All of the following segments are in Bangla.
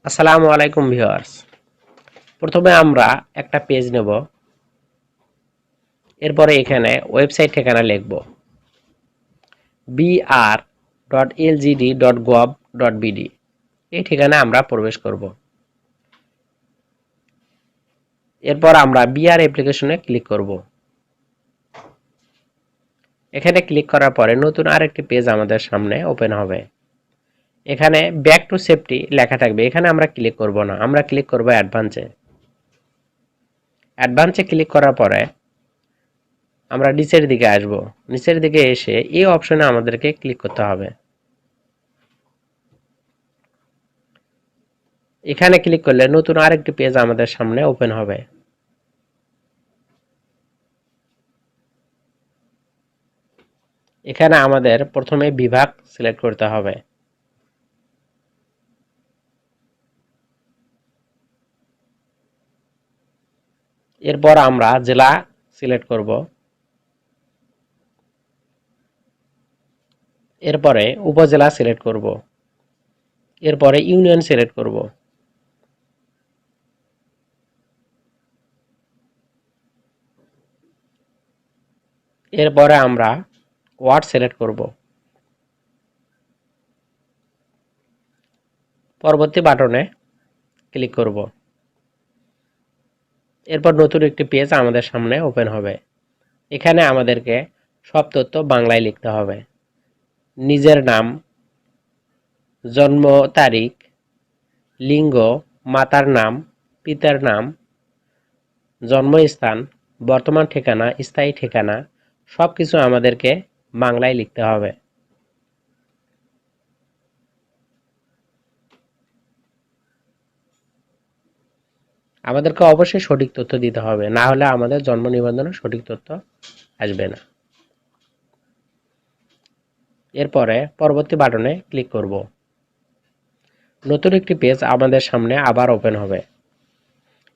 আসসালামু আলাইকুম ভিউয়ার্স। প্রথমে আমরা একটা পেজ নেব, এরপরে এখানে ওয়েবসাইট ঠিকানা লিখব br.lgd.gov.bd। এই ঠিকানায় আমরা প্রবেশ করব। এরপর আমরা বিআর অ্যাপ্লিকেশনে ক্লিক করব। এখানে ক্লিক করার পরে নতুন আরেকটি পেজ আমাদের সামনে ওপেন হবে। এখানে ব্যাক টু সেফটি লেখা থাকবে, এখানে আমরা ক্লিক করব না, আমরা ক্লিক করব অ্যাডভান্সে। অ্যাডভান্সে ক্লিক করার পরে আমরা নিচের দিকে আসব। নিচের দিকে এসে এই অপশনে আমাদেরকে ক্লিক করতে হবে। এখানে ক্লিক করলে নতুন আরেকটি পেজ আমাদের সামনে ওপেন হবে। এখানে আমাদের প্রথমে বিভাগ সিলেক্ট করতে হবে। এরপর আমরা জেলা সিলেক্ট করব। এরপরে উপজেলা সিলেক্ট করব। এরপরে ইউনিয়ন সিলেক্ট করব। এরপরে আমরা ওয়ার্ড সিলেক্ট করব। পরবর্তী বাটনে ক্লিক করব। এরপর নতুন একটি পেজ আমাদের সামনে ওপেন হবে। এখানে আমাদেরকে সব তথ্য বাংলায় লিখতে হবে। নিজের নাম, জন্ম তারিখ, লিঙ্গ, মাতার নাম, পিতার নাম, জন্মস্থান, বর্তমান ঠিকানা, স্থায়ী ঠিকানা সবকিছু আমাদেরকে বাংলায় লিখতে হবে। আমাদেরকে অবশ্যই সঠিক তথ্য দিতে হবে, না হলে আমাদের জন্ম নিবন্ধনে সঠিক তথ্য আসবে না। এরপরে পরবর্তী বাটনে ক্লিক করব। নতুন একটি পেজ আমাদের সামনে আবার ওপেন হবে।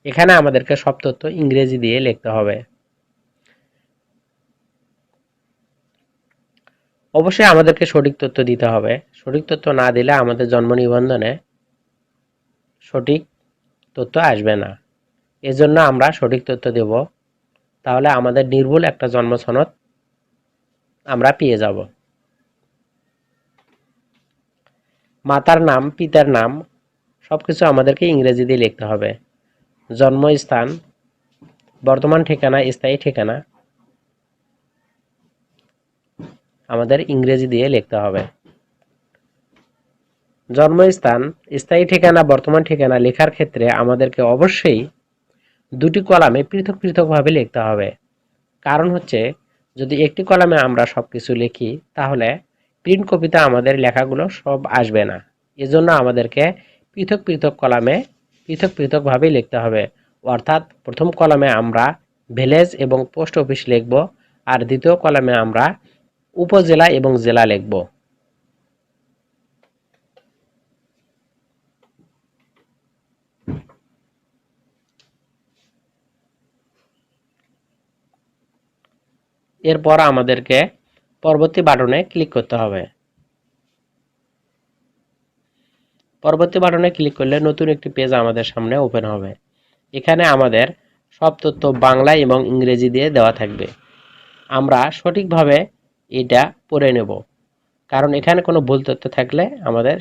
এখানে আমাদেরকে সব তথ্য ইংরেজি দিয়ে লিখতে হবে। অবশ্যই আমাদেরকে সঠিক তথ্য দিতে হবে। সঠিক তথ্য না দিলে আমাদের জন্ম নিবন্ধনে সঠিক তথ্য আসবে না। এজন্য আমরা সঠিক তথ্য দেব, তাহলে আমাদের নির্ভুল একটা জন্ম সনদ আমরা পেয়ে যাব। মাতার নাম, পিতার নাম সবকিছু আমাদেরকে ইংরেজি দিয়ে লিখতে হবে। জন্মস্থান, বর্তমান ঠিকানা, স্থায়ী ঠিকানা আমাদের ইংরেজি দিয়ে লিখতে হবে। জন্মস্থান, স্থায়ী ঠিকানা, বর্তমান ঠিকানা লেখার ক্ষেত্রে আমাদেরকে অবশ্যই দুটি কলামে পৃথক পৃথকভাবে লিখতে হবে। কারণ হচ্ছে, যদি একটি কলামে আমরা সবকিছু লিখি তাহলে প্রিন্ট কপিতে আমাদের লেখাগুলো সব আসবে না। এজন্য আমাদেরকে পৃথক পৃথক কলামে পৃথক পৃথকভাবে লিখতে হবে। অর্থাৎ প্রথম কলামে আমরা ভিলেজ এবং পোস্ট অফিস লিখব, আর দ্বিতীয় কলামে আমরা উপজেলা এবং জেলা লিখব। এরপর আমাদেরকে পরবর্তী বাটনে ক্লিক করতে হবে। পরবর্তী বাটনে ক্লিক করলে নতুন একটি পেজ আমাদের সামনে ওপেন হবে। এখানে আমাদের সব তথ্য বাংলা এবং ইংরেজি দিয়ে দেওয়া থাকবে। আমরা সঠিকভাবে এটা পড়ে নেব, কারণ এখানে কোনো ভুল তথ্য থাকলে আমাদের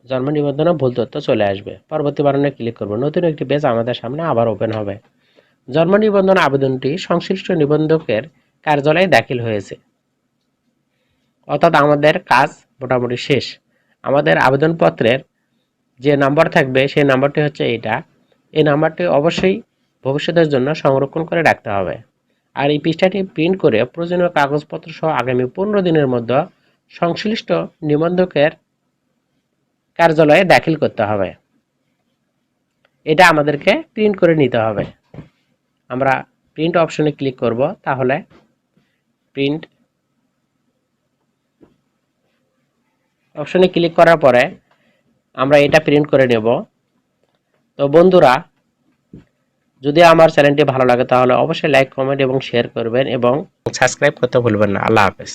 জন্ম নিবন্ধনে ভুল তথ্য চলে আসবে। পরবর্তী বাটনে ক্লিক করব। নতুন একটি পেজ আমাদের সামনে আবার ওপেন হবে। জন্ম নিবন্ধন আবেদনটি সংশ্লিষ্ট নিবন্ধকের কার্যালয়ে দাখিল হয়েছে। অর্থাৎ আমাদের কাজ মোটামুটি শেষ। আমাদের আবেদনপত্রের যে নাম্বার থাকবে সেই নাম্বারটি হচ্ছে এটা। এই নাম্বারটি অবশ্যই ভবিষ্যতের জন্য সংরক্ষণ করে রাখতে হবে। আর এই পৃষ্ঠাটি প্রিন্ট করে প্রয়োজনীয় কাগজপত্র সহ আগামী 15 দিনের মধ্যে সংশ্লিষ্ট নিবন্ধকের কার্যালয়ে দাখিল করতে হবে। এটা আমাদেরকে প্রিন্ট করে নিতে হবে। আমরা প্রিন্ট অপশনে ক্লিক করব, তাহলে প্রিন্ট অপশনে ক্লিক করার পরে আমরা এটা প্রিন্ট করে নেব। তো বন্ধুরা, যদি আমার চ্যানেলটি ভালো লাগে তাহলে অবশ্যই লাইক, কমেন্ট এবং শেয়ার করবেন এবং সাবস্ক্রাইব করতে ভুলবেন না। আল্লাহ হাফেজ।